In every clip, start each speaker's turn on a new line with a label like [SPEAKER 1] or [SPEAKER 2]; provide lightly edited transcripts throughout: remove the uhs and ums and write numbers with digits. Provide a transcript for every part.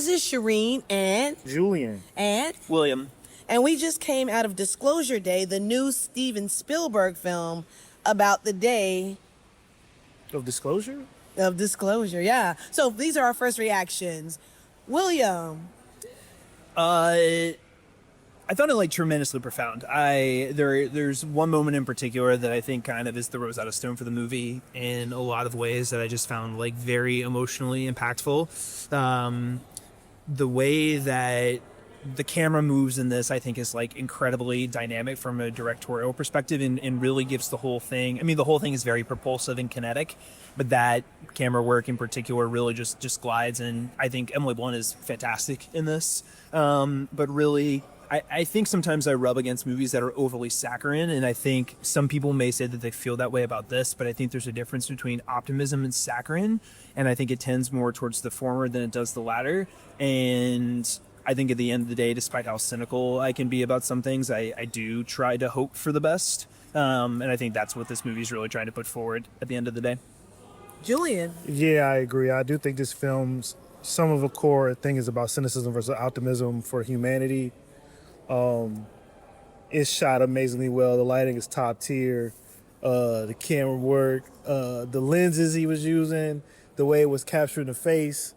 [SPEAKER 1] This is Shireen and
[SPEAKER 2] Julian.
[SPEAKER 3] William.
[SPEAKER 1] And we just came out of Disclosure Day, the new Steven Spielberg film about the day
[SPEAKER 2] Of disclosure?
[SPEAKER 1] of disclosure. Yeah. So these are our first reactions. William.
[SPEAKER 3] I found it tremendously profound. There's one moment in particular that I think kind of is the Rosetta Stone for the movie in a lot of ways that I just found very emotionally impactful. The way that the camera moves in this, I think, is incredibly dynamic from a directorial perspective and really gives the whole thing. I mean, the whole thing is very propulsive and kinetic, but that camera work in particular really just glides. And I think Emily Blunt is fantastic in this. But really, I think sometimes I rub against movies that are overly saccharine, and I think some people may say that they feel that way about this, but I think there's a difference between optimism and saccharine, and I think it tends more towards the former than it does the latter. And I think at the end of the day, despite how cynical I can be about some things, I do try to hope for the best, and I think that's what this movie is really trying to put forward at the end of the day.
[SPEAKER 1] Julian.
[SPEAKER 2] Yeah, I agree. I do think this film's some of the core thing is about cynicism versus optimism for humanity. It's shot amazingly well. The lighting is top tier. The camera work, the lenses he was using, the way it was capturing the face.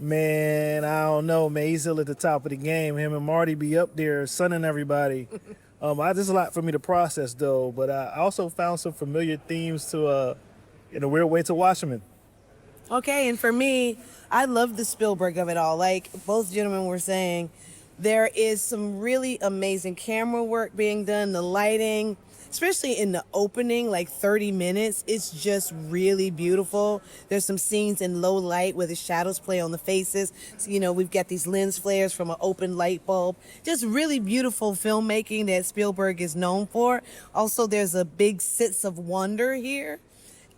[SPEAKER 2] Man, I don't know, man. He's still at the top of the game. Him and Marty be up there sunning everybody. There's a lot for me to process, though. But I also found some familiar themes to, in a weird way, to Watchmen.
[SPEAKER 1] Okay, and for me, I love the Spielberg of it all. Like both gentlemen were saying, there is some really amazing camera work being done, the lighting, especially in the opening, 30 minutes, it's just really beautiful. There's some scenes in low light where the shadows play on the faces. So, we've got these lens flares from an open light bulb. Just really beautiful filmmaking that Spielberg is known for. Also, there's a big sense of wonder here.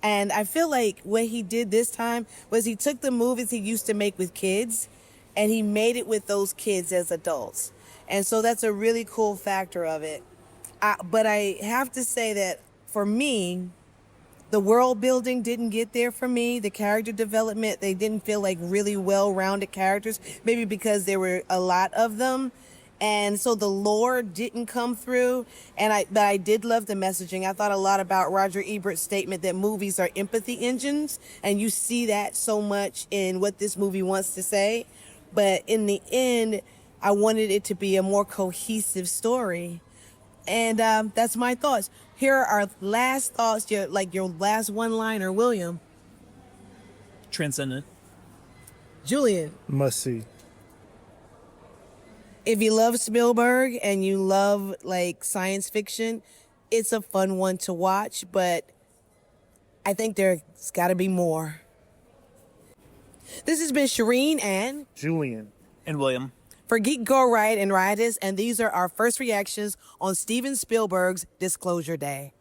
[SPEAKER 1] And I feel like what he did this time was he took the movies he used to make with kids and he made it with those kids as adults. And so that's a really cool factor of it. But I have to say that for me, the world building didn't get there for me. The character development, they didn't feel like really well-rounded characters, maybe because there were a lot of them. And so the lore didn't come through. But I did love the messaging. I thought a lot about Roger Ebert's statement that movies are empathy engines. And you see that so much in what this movie wants to say. But in the end, I wanted it to be a more cohesive story. And that's my thoughts. Here are our last thoughts, your last one-liner, William.
[SPEAKER 3] Transcendent.
[SPEAKER 1] Julian.
[SPEAKER 2] Must see.
[SPEAKER 1] If you love Spielberg and you love science fiction, it's a fun one to watch, but I think there's got to be more. This has been Shireen and
[SPEAKER 2] Julian.
[SPEAKER 3] And William.
[SPEAKER 1] For Geek Go Right and Riotous, and these are our first reactions on Steven Spielberg's Disclosure Day.